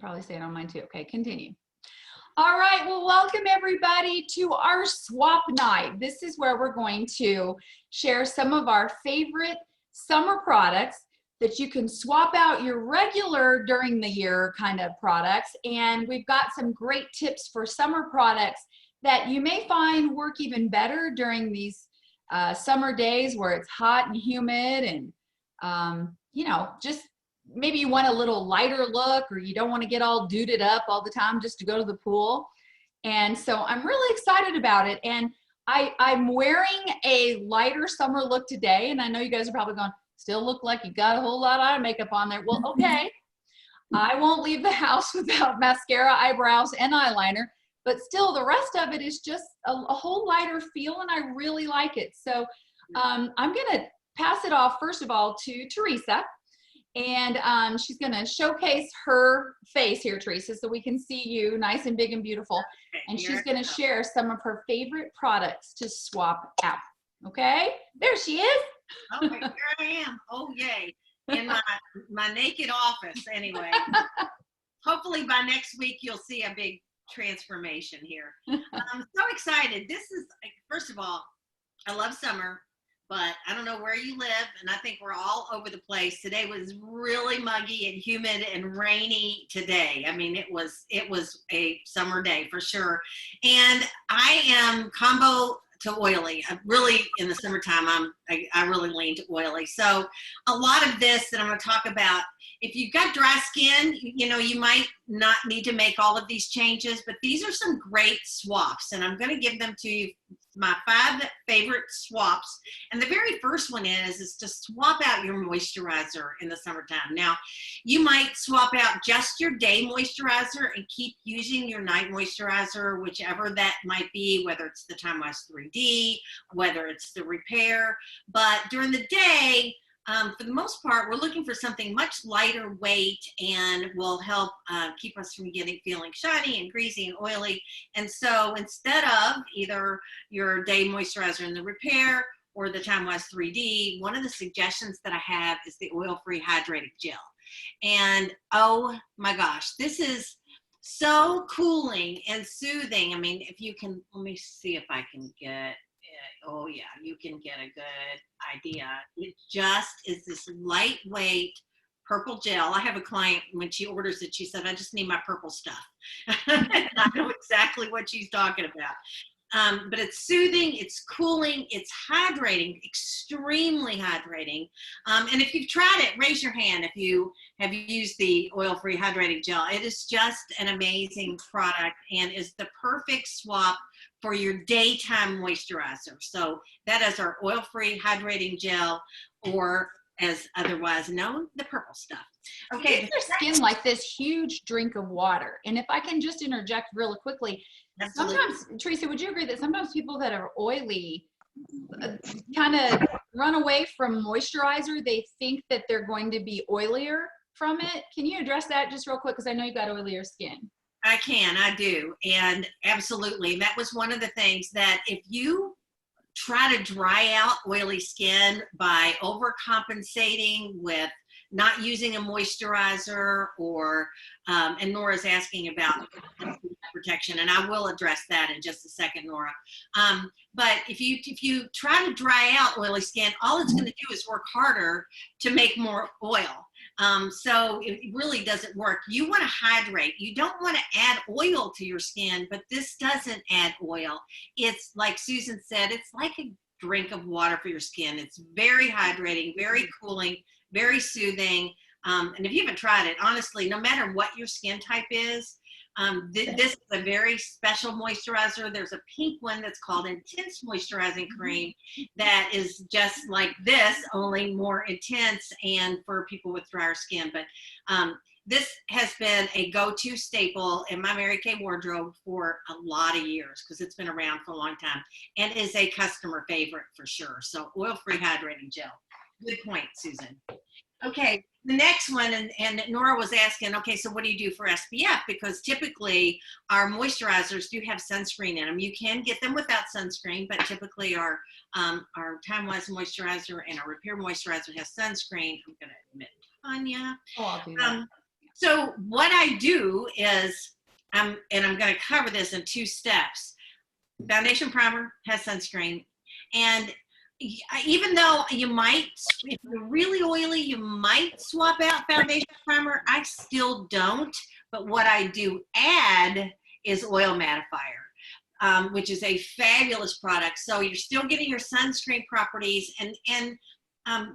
probably say it on mine too. Okay, continue. All right, well, welcome everybody to our swap night. This is where we're going to share some of our favorite summer products that you can swap out your regular during the year kind of products. And we've got some great tips for summer products that you may find work even better during these summer days where it's hot and humid and, you know, just maybe you want a little lighter look or you don't want to get all duded up all the time just to go to the pool. And so I'm really excited about it. And I'm wearing a lighter summer look today. And I know you guys are probably going, still look like you got a whole lot of makeup on there. Well, okay. I won't leave the house without mascara, eyebrows, and eyeliner. But still, the rest of it is just a whole lighter feel, and I really like it. So I'm going to pass it off, first of all, to Teresa. And she's going to showcase her face here, Teresa, so we can see you nice and big and beautiful. And she's going to share some of her favorite products to swap out. Okay? There she is. Okay, here I am. Oh, yay. In my naked office, anyway. Hopefully by next week, you'll see a big transformation here. I'm so excited. This is, first of all, I love summer. But I don't know where you live, and I think we're all over the place. Today was really muggy and humid and rainy today. I mean, it was a summer day for sure. And I am combo to oily. Really, in the summertime, I really lean to oily. So a lot of this that I'm going to talk about, if you've got dry skin, you know, you might not need to make all of these changes, but these are some great swaps, and I'm going to give them to you. My 5 favorite swaps. And the very first one is to swap out your moisturizer in the summertime. Now, you might swap out just your day moisturizer and keep using your night moisturizer, whichever that might be, whether it's the Time Wise 3D, whether it's the Repair. But during the day, for the most part, we're looking for something much lighter weight and will help keep us from feeling shiny and greasy and oily. And so instead of either your day moisturizer in the Repair or the Time Wise 3D, one of the suggestions that I have is the oil-free hydrating gel. And oh my gosh, this is so cooling and soothing. I mean, if you can, let me see if I can get. Oh yeah, you can get a good idea. It just is this lightweight purple gel. I have a client, when she orders it, she said, I just need my purple stuff. And I know exactly what she's talking about. But it's soothing, it's cooling, it's hydrating, extremely hydrating. And if you've tried it, raise your hand if you have used the oil-free hydrating gel. It is just an amazing product and is the perfect swap for your daytime moisturizer. So that is our oil-free hydrating gel, or as otherwise known, the purple stuff. Okay. Gives your skin like this huge drink of water. And if I can just interject really quickly, Absolutely. Sometimes, Teresa, would you agree that sometimes people that are oily kind of run away from moisturizer? They think that they're going to be oilier from it. Can you address that just real quick? Because I know you've got oilier skin. I do. And absolutely. That was one of the things that if you try to dry out oily skin by overcompensating with not using a moisturizer or, and Nora's asking about protection, and I will address that in just a second, Nora. But if you try to dry out oily skin, all it's going to do is work harder to make more oil. So it really doesn't work. You want to hydrate. You don't want to add oil to your skin, but this doesn't add oil. It's like Susan said, it's like a drink of water for your skin. It's very hydrating, very cooling, very soothing. And if you haven't tried it, honestly, no matter what your skin type is, this is a very special moisturizer. There's a pink one that's called Intense Moisturizing Cream that is just like this, only more intense and for people with drier skin. But this has been a go-to staple in my Mary Kay wardrobe for a lot of years because it's been around for a long time and is a customer favorite for sure. So oil-free hydrating gel. Good point, Susan. Okay, the next one, and Nora was asking, okay, so what do you do for SPF? Because typically our moisturizers do have sunscreen in them. You can get them without sunscreen, but typically our Time Wise moisturizer and our Repair moisturizer has sunscreen. I'm going to admit, Tanya. Oh, I'll do that. So what I do is, I'm going to cover this in 2 steps. Foundation primer has sunscreen, and even though you might, if you're really oily, you might swap out foundation primer. I still don't, but what I do add is oil mattifier, which is a fabulous product. So you're still getting your sunscreen properties, and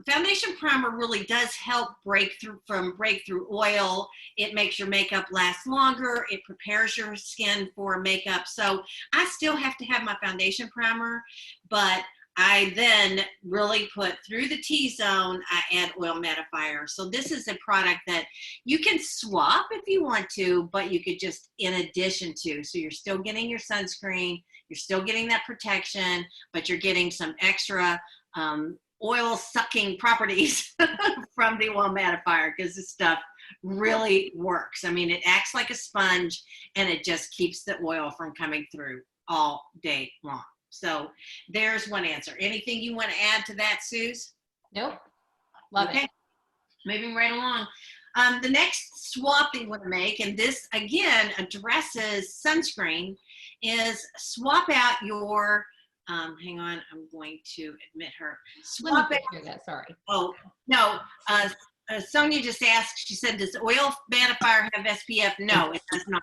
foundation primer really does help break through oil. It makes your makeup last longer. It prepares your skin for makeup. So I still have to have my foundation primer, but I then really put through the T-zone, I add oil mattifier. So this is a product that you can swap if you want to, but you could just in addition to. So you're still getting your sunscreen, you're still getting that protection, but you're getting some extra oil sucking properties from the oil mattifier, because this stuff really works. I mean, it acts like a sponge, and it just keeps the oil from coming through all day long. So there's one answer. Anything you want to add to that, Suze? Nope. Love it. Moving right along. The next swap that you want to make, and this again addresses sunscreen, is swap out your hang on, I'm going to admit her. Swap out. That, sorry. Oh, no. Sonia just asked, she said, does oil mattifier have SPF? No, it does not.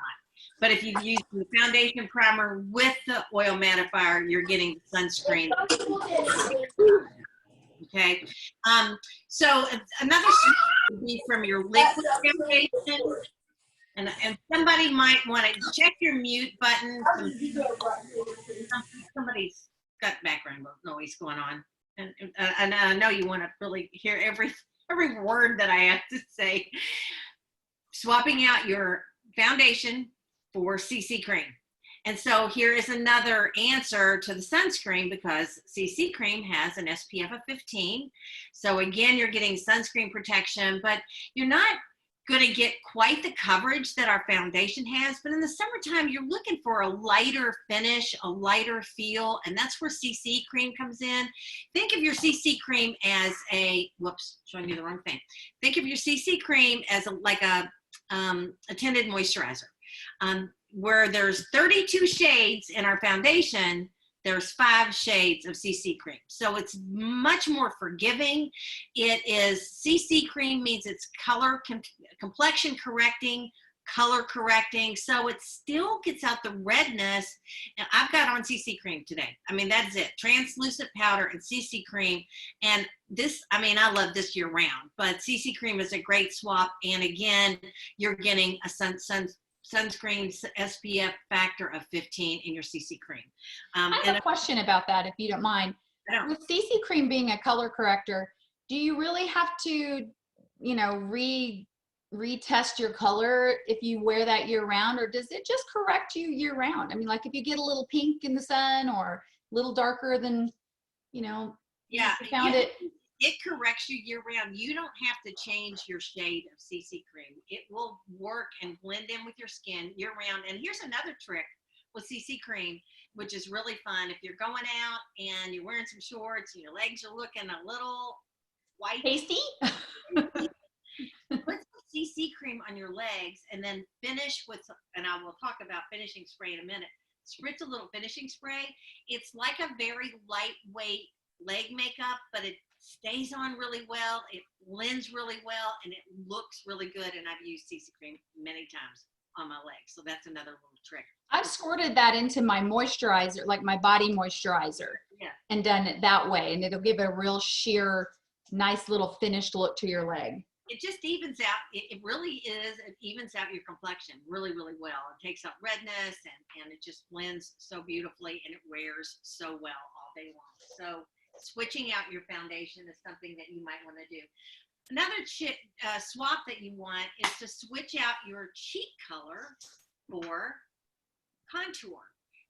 But if you use the foundation primer with the oil mattifier, you're getting sunscreen. Okay. So another swap would be from your liquid foundation. And somebody might want to check your mute button. Somebody's got background noise going on, and I know you want to really hear every word that I have to say. Swapping out your foundation for CC cream. And so here is another answer to the sunscreen, because CC cream has an SPF of 15. So again, you're getting sunscreen protection, but you're not going to get quite the coverage that our foundation has. But in the summertime, you're looking for a lighter finish, a lighter feel, and that's where CC cream comes in. Think of your CC cream as a, whoops, showing you the wrong thing. Think of your CC cream as like a tinted moisturizer. Where there's 32 shades in our foundation, there's 5 shades of CC cream. So it's much more forgiving. It is, CC cream means it's color, complexion correcting, color correcting. So it still gets out the redness. And I've got on CC cream today. I mean, that's it. Translucent powder and CC cream. And this, I mean, I love this year round, but CC cream is a great swap. And again, you're getting a sunscreen SPF factor of 15 in your CC cream. I have a question about that, if you don't mind. With CC cream being a color corrector, do you really have to, you know, retest your color if you wear that year round, or does it just correct you year round? I mean, like if you get a little pink in the sun or a little darker than, you know, yeah, you found it. It corrects you year round. You don't have to change your shade of CC cream. It will work and blend in with your skin year round. And here's another trick with CC cream, which is really fun. If you're going out and you're wearing some shorts and your legs are looking a little white. Pasty? Put some CC cream on your legs and then finish with, and I will talk about finishing spray in a minute. Spritz a little finishing spray. It's like a very lightweight leg makeup, but it stays on really well, it blends really well, and it looks really good. And I've used CC cream many times on my legs, so that's another little trick. I've squirted that into my moisturizer, like my body moisturizer, and done it that way, and it'll give a real sheer, nice little finished look to your leg. It just evens out, it really is, it evens out your complexion really, really well. It takes out redness, and it just blends so beautifully, and it wears so well all day long. So switching out your foundation is something that you might want to do. Another swap that you want is to switch out your cheek color for contour.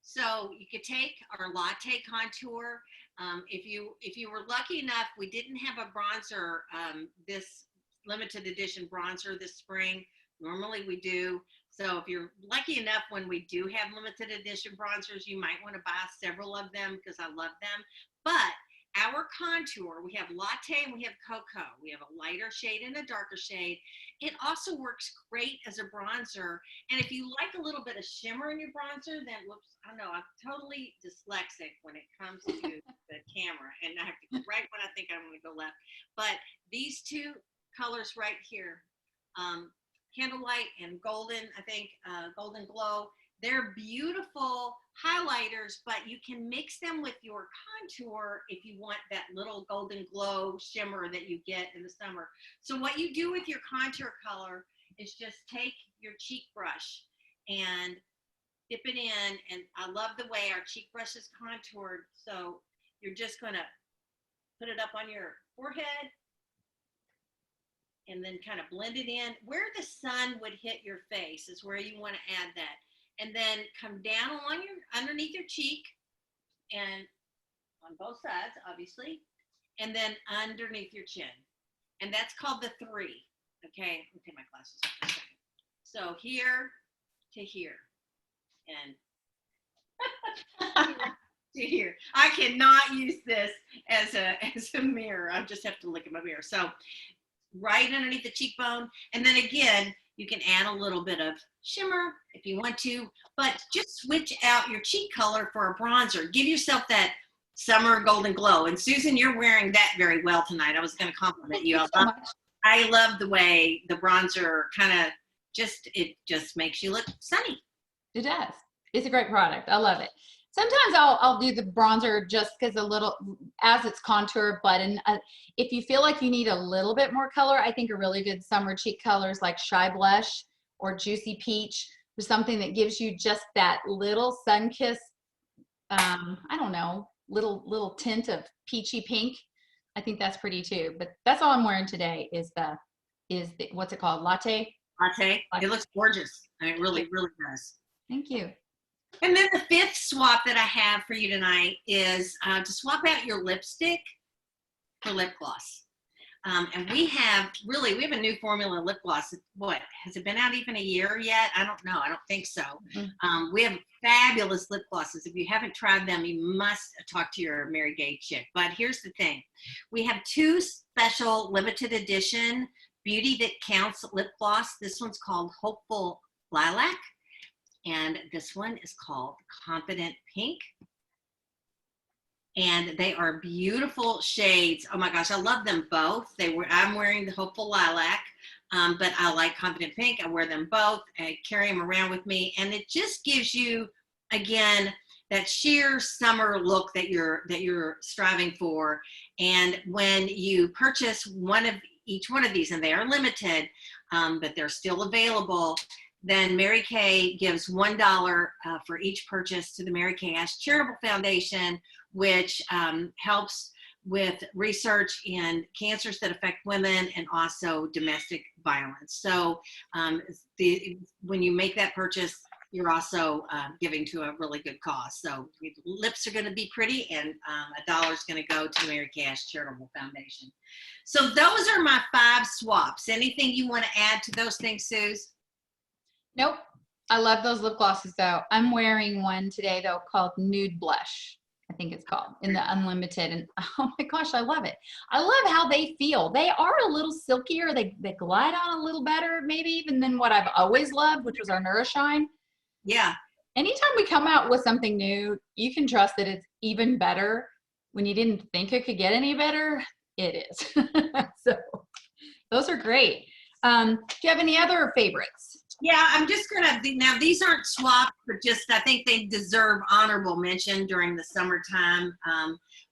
So you could take our latte contour. If you were lucky enough, we didn't have a bronzer, this limited edition bronzer this spring. Normally we do. So if you're lucky enough, when we do have limited edition bronzers, you might want to buy several of them, because I love them. But our contour, we have latte and we have cocoa. We have a lighter shade and a darker shade. It also works great as a bronzer. And if you like a little bit of shimmer in your bronzer, then whoops, I know I'm totally dyslexic when it comes to the camera, and I have to go right when I think I want to go left. But these two colors right here, Candlelight and Golden, I think, Golden Glow, they're beautiful highlighters, but you can mix them with your contour if you want that little golden glow shimmer that you get in the summer. So what you do with your contour color is just take your cheek brush and dip it in. And I love the way our cheek brush is contoured. So you're just going to put it up on your forehead and then kind of blend it in. Where the sun would hit your face is where you want to add that. And then come down along underneath your cheek and on both sides, obviously, and then underneath your chin. And that's called the 3. Okay, let me take my glasses off for a second. So here to here and to here. I cannot use this as a mirror. I just have to look at my mirror. So right underneath the cheekbone, and then again, you can add a little bit of shimmer if you want to, but just switch out your cheek color for a bronzer. Give yourself that summer golden glow. And Susan, you're wearing that very well tonight. I was going to compliment you. I love the way the bronzer it just makes you look sunny. It does. It's a great product. I love it. Sometimes I'll do the bronzer just because as it's contour, but if you feel like you need a little bit more color, I think a really good summer cheek colors like Shy Blush or Juicy Peach or something that gives you just that little sun-kissed, I don't know, little tint of peachy pink. I think that's pretty too. But that's all I'm wearing today is the what's it called? Latte? Latte. It looks gorgeous. I mean, it really, really does. Thank you. And then the 5th swap that I have for you tonight is to swap out your lipstick for lip gloss. And we have a new formula lip gloss. What, has it been out even a year yet? I don't know. I don't think so. Mm-hmm. We have fabulous lip glosses. If you haven't tried them, you must talk to your Mary Gay chick. But here's the thing. We have 2 special limited edition Beauty That Counts lip gloss. This one's called Hopeful Lilac. And this one is called Confident Pink. And they are beautiful shades. Oh my gosh, I love them both. I'm wearing the Hopeful Lilac, but I like Confident Pink. I wear them both. I carry them around with me. And it just gives you, again, that sheer summer look that you're striving for. And when you purchase each one of these, and they are limited, but they're still available, then Mary Kay gives $1 for each purchase to the Mary Kay Ash Charitable Foundation, which helps with research in cancers that affect women and also domestic violence. So when you make that purchase, you're also giving to a really good cause. So lips are going to be pretty, and $1 is going to go to Mary Kay Ash Charitable Foundation. So those are my 5 swaps. Anything you want to add to those things, Suze? Nope. I love those lip glosses though. I'm wearing one today though called Nude Blush. I think it's called in the unlimited. And oh my gosh, I love it. I love how they feel. They are a little silkier. They glide on a little better maybe even than what I've always loved, which was our Nourishine. Yeah. Anytime we come out with something new, you can trust that it's even better. When you didn't think it could get any better, it is. So those are great. Do you have any other favorites? Yeah, I'm just now these aren't swaps, but just I think they deserve honorable mention during the summertime.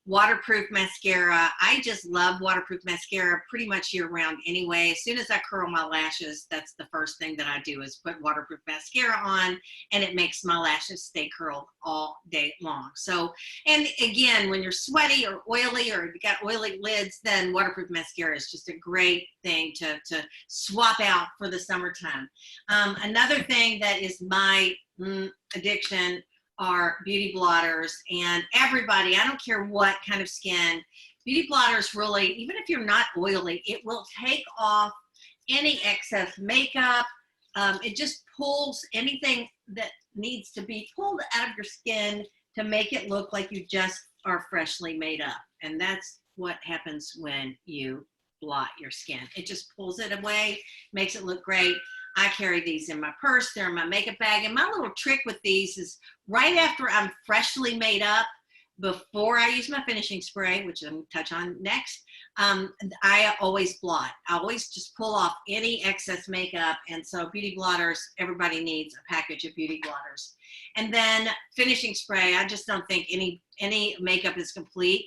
Waterproof mascara. I just love waterproof mascara pretty much year round anyway. As soon as I curl my lashes, that's the first thing that I do is put waterproof mascara on, and it makes my lashes stay curled all day long. So, and again, when you're sweaty or oily or you've got oily lids, then waterproof mascara is just a great thing to swap out for the summertime. Another thing that is my addiction are beauty blotters, and everybody, I don't care what kind of skin, beauty blotters really, even if you're not oily, it will take off any excess makeup. It just pulls anything that needs to be pulled out of your skin to make it look like you just are freshly made up. And that's what happens when you blot your skin. It just pulls it away, makes it look great. I carry these in my purse, they're in my makeup bag. And my little trick with these is right after I'm freshly made up, before I use my finishing spray, which I'm going to touch on next, I always blot. I always just pull off any excess makeup. And so beauty blotters, everybody needs a package of beauty blotters. And then finishing spray, I just don't think any makeup is complete.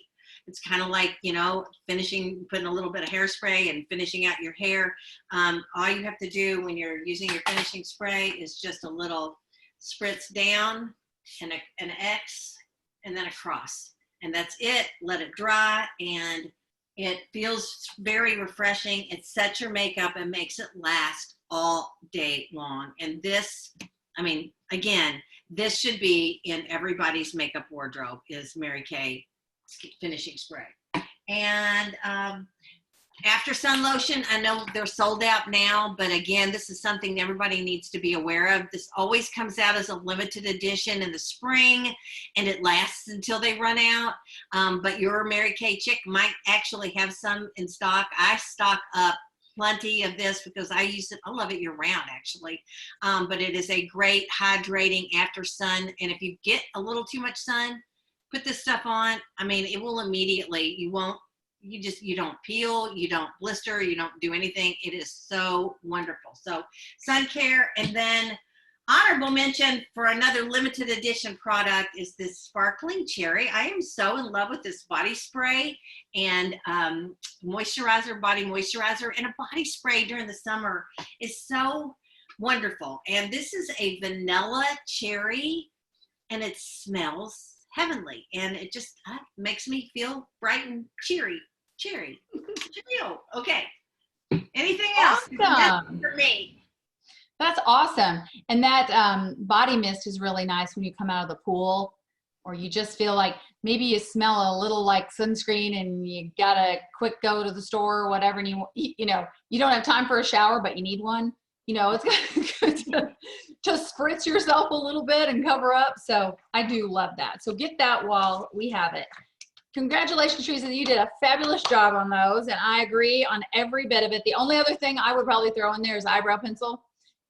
It's kind of like, you know, finishing, putting a little bit of hairspray and finishing out your hair. All you have to do when you're using your finishing spray is just a little spritz down and an X and then a cross. And that's it. Let it dry, and it feels very refreshing. It sets your makeup and makes it last all day long. And this, I mean, again, this should be in everybody's makeup wardrobe, is Mary Kay finishing spray. And after sun lotion, I know they're sold out now, but again, this is something everybody needs to be aware of. This always comes out as a limited edition in the spring, and it lasts until they run out. But your Mary Kay chick might actually have some in stock. I stock up plenty of this because I use it. I love it year round, actually. But it is a great hydrating after sun. And if you get a little too much sun, put this stuff on. I mean, it will immediately, you don't peel, you don't blister, you don't do anything. It is so wonderful. So sun care. And then honorable mention for another limited edition product is this sparkling cherry. I am so in love with this body spray and moisturizer, body moisturizer, and a body spray during the summer is so wonderful. And this is a vanilla cherry, and it smells heavenly, and it just makes me feel bright and cheery. Okay. Anything else? Awesome. That's for me. That's awesome. And that body mist is really nice when you come out of the pool, or you just feel like maybe you smell a little like sunscreen and you gotta quick go to the store or whatever, and you know, you don't have time for a shower, but you need one. You know, it's good to just spritz yourself a little bit and cover up. So I do love that. So get that while we have it. Congratulations, Teresa. You did a fabulous job on those, and I agree on every bit of it. The only other thing I would probably throw in there is eyebrow pencil.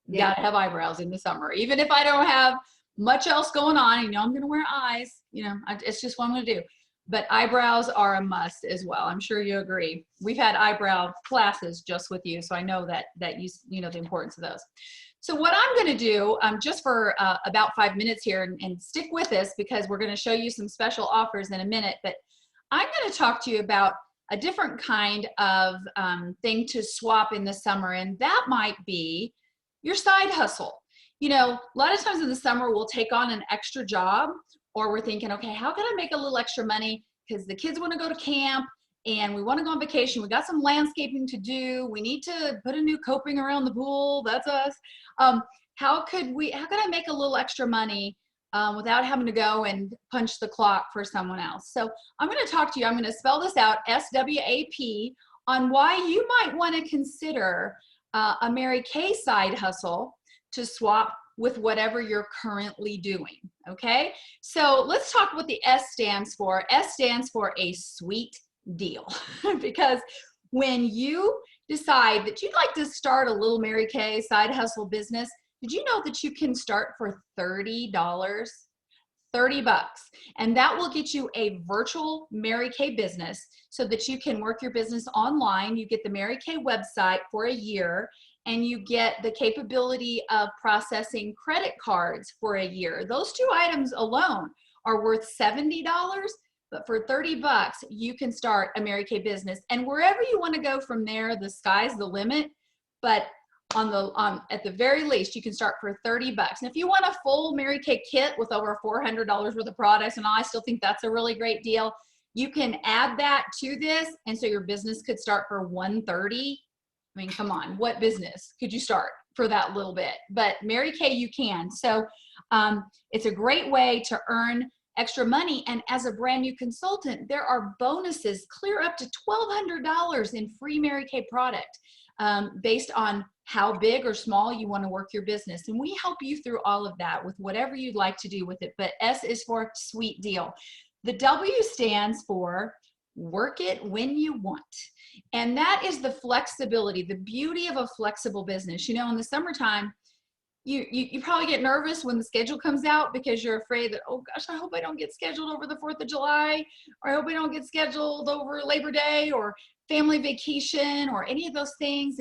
You gotta have eyebrows in the summer. Even if I don't have much else going on, you know, I'm gonna wear eyes, you know, it's just what I'm gonna do. But eyebrows are a must as well. I'm sure you agree. We've had eyebrow classes just with you, so I know that you know the importance of those. So what I'm going to do, just for about 5 minutes here, and stick with us because we're going to show you some special offers in a minute, but I'm going to talk to you about a different kind of thing to swap in the summer, and that might be your side hustle. You know, a lot of times in the summer, we'll take on an extra job, or we're thinking, okay, how can I make a little extra money? Because the kids want to go to camp and we want to go on vacation. We got some landscaping to do. We need to put a new coping around the pool. That's us. How can I make a little extra money without having to go and punch the clock for someone else? So I'm going to talk to you. I'm going to spell this out, SWAP, on why you might want to consider a Mary Kay side hustle to swap with whatever you're currently doing, okay? So let's talk what the S stands for. S stands for a sweet deal. Because when you decide that you'd like to start a little Mary Kay side hustle business, did you know that you can start for $30? $30, and that will get you a virtual Mary Kay business so that you can work your business online. You get the Mary Kay website for a year, and you get the capability of processing credit cards for a year. Those two items alone are worth $70, but for $30, you can start a Mary Kay business. And wherever you want to go from there, the sky's the limit. But at the very least, you can start for $30. And if you want a full Mary Kay kit with over $400 worth of products, and I still think that's a really great deal, you can add that to this, and so your business could start for $130. I mean, come on, what business could you start for that little bit? But Mary Kay, you can. So it's a great way to earn extra money. And as a brand new consultant, there are bonuses clear up to $1,200 in free Mary Kay product based on how big or small you want to work your business. And we help you through all of that with whatever you'd like to do with it. But S is for sweet deal. The W stands for work it when you want. And that is the flexibility, the beauty of a flexible business. You know, in the summertime, you probably get nervous when the schedule comes out because you're afraid that, oh gosh, I hope I don't get scheduled over the 4th of July, or I hope I don't get scheduled over Labor Day or family vacation or any of those things.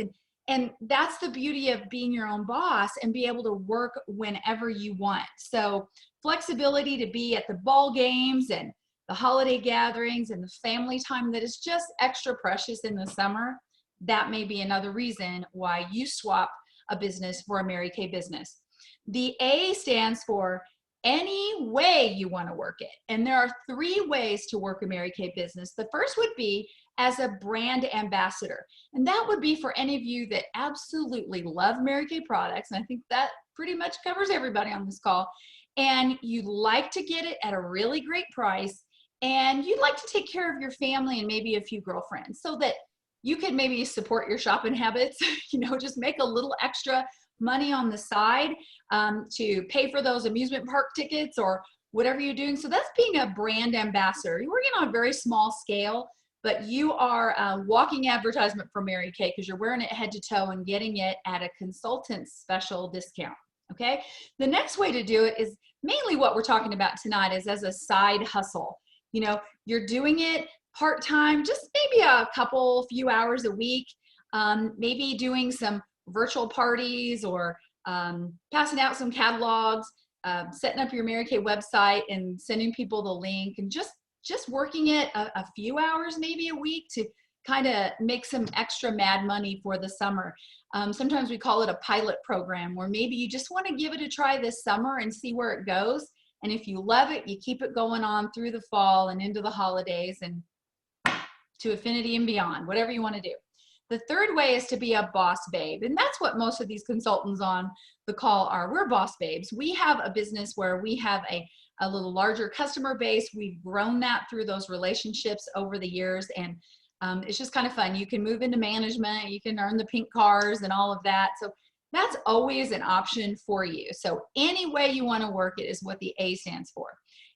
And that's the beauty of being your own boss and be able to work whenever you want. So flexibility to be at the ball games and the holiday gatherings and the family time that is just extra precious in the summer. That may be another reason why you swap a business for a Mary Kay business. The A stands for any way you want to work it. And there are 3 ways to work a Mary Kay business. The first would be as a brand ambassador. And that would be for any of you that absolutely love Mary Kay products. And I think that pretty much covers everybody on this call. And you'd like to get it at a really great price. And you'd like to take care of your family and maybe a few girlfriends so that you could maybe support your shopping habits, you know, just make a little extra money on the side to pay for those amusement park tickets or whatever you're doing. So that's being a brand ambassador. You're working on a very small scale, but you are a walking advertisement for Mary Kay because you're wearing it head to toe and getting it at a consultant special discount, okay? The next way to do it is mainly what we're talking about tonight is as a side hustle. You know, you're doing it part-time, just maybe a few hours a week, maybe doing some virtual parties or passing out some catalogs, setting up your Mary Kay website and sending people the link, and just working it a few hours maybe a week to kind of make some extra mad money for the summer. Sometimes we call it a pilot program where maybe you just want to give it a try this summer and see where it goes. And if you love it, you keep it going on through the fall and into the holidays and to infinity and beyond, whatever you want to do. The third way is to be a boss babe. And that's what most of these consultants on the call are. We're boss babes. We have a business where we have a little larger customer base. We've grown that through those relationships over the years. And it's just kind of fun. You can move into management. You can earn the pink cars and all of that. So that's always an option for you. So any way you want to work it is what the A stands for.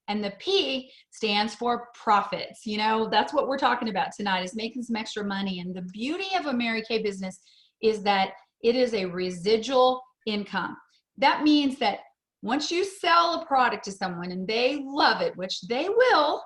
And the P stands for profits. You know, that's what we're talking about tonight, is making some extra money. And the beauty of a Mary Kay business is that it is a residual income. That means that once you sell a product to someone and they love it, which they will,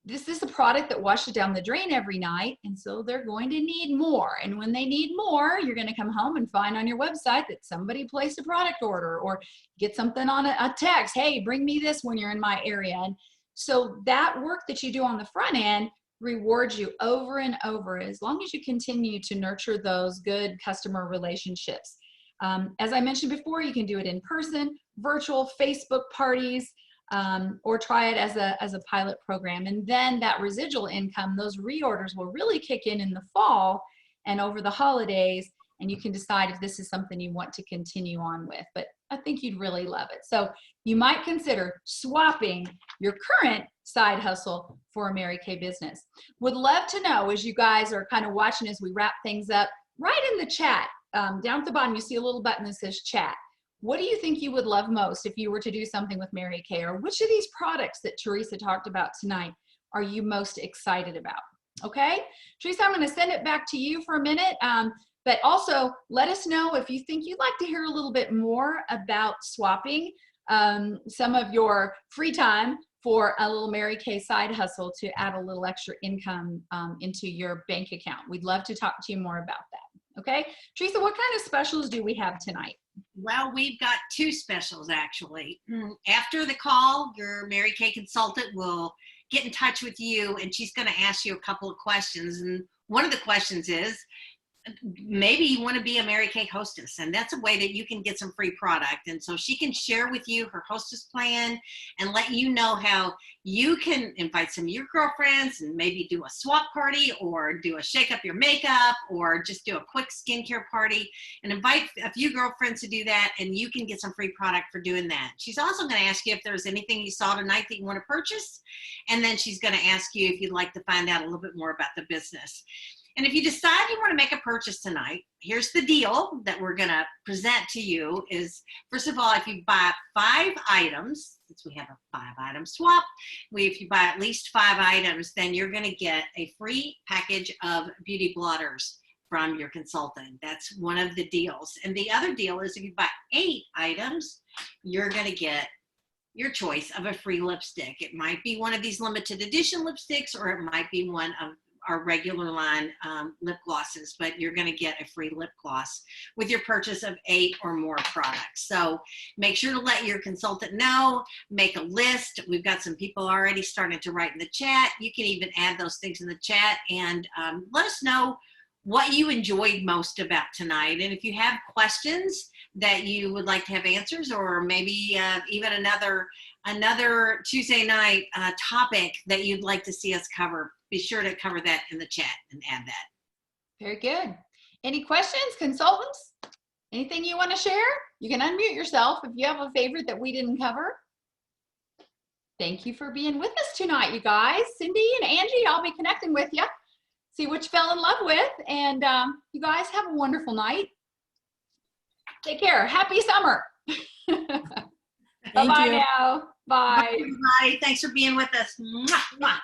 this is a product that washes down the drain every night, and so they're going to need more. And when they need more, you're going to come home and find on your website that somebody placed a product order or get something on a text, hey, bring me this when you're in my area. And so that work that you do on the front end rewards you over and over as long as you continue to nurture those good customer relationships. As I mentioned before, you can do it in person, virtual, Facebook parties, or try it as a pilot program. And then that residual income, those reorders will really kick in the fall and over the holidays, and you can decide if this is something you want to continue on with. But I think you'd really love it. So you might consider swapping your current side hustle for a Mary Kay business. Would love to know, as you guys are kind of watching as we wrap things up, right in the chat, down at the bottom, you see a little button that says chat. What do you think you would love most if you were to do something with Mary Kay? Or which of these products that Teresa talked about tonight are you most excited about? Okay, Teresa, I'm going to send it back to you for a minute. But also let us know if you think you'd like to hear a little bit more about swapping some of your free time for a little Mary Kay side hustle to add a little extra income into your bank account. We'd love to talk to you more about that. Okay, Teresa, what kind of specials do we have tonight? Well, we've got 2 specials actually. After the call, your Mary Kay consultant will get in touch with you, and she's going to ask you a couple of questions. And one of the questions is, maybe you want to be a Mary Kay hostess, and that's a way that you can get some free product. And so she can share with you her hostess plan and let you know how you can invite some of your girlfriends and maybe do a swap party or do a shake up your makeup or just do a quick skincare party and invite a few girlfriends to do that, and you can get some free product for doing that. She's also going to ask you if there's anything you saw tonight that you want to purchase, and then she's going to ask you if you'd like to find out a little bit more about the business. And if you decide you want to make a purchase tonight, here's the deal that we're going to present to you is, first of all, if you buy 5 items, since we have a 5-item swap, if you buy at least 5 items, then you're going to get a free package of beauty blotters from your consultant. That's one of the deals. And the other deal is if you buy 8 items, you're going to get your choice of a free lipstick. It might be one of these limited edition lipsticks, or it might be one of our regular line lip glosses, but you're going to get a free lip gloss with your purchase of 8 or more products. So make sure to let your consultant know, make a list. We've got some people already starting to write in the chat. You can even add those things in the chat and let us know what you enjoyed most about tonight. And if you have questions that you would like to have answers, or maybe even another Tuesday night topic that you'd like to see us cover, be sure to cover that in the chat and add that. Very good. Any questions, consultants? Anything you want to share? You can unmute yourself if you have a favorite that we didn't cover. Thank you for being with us tonight, you guys. Cindy and Angie, I'll be connecting with you. See what you fell in love with. And you guys have a wonderful night. Take care. Happy summer. Bye-bye now. Bye. Bye, everybody. Thanks for being with us. Mwah, mwah.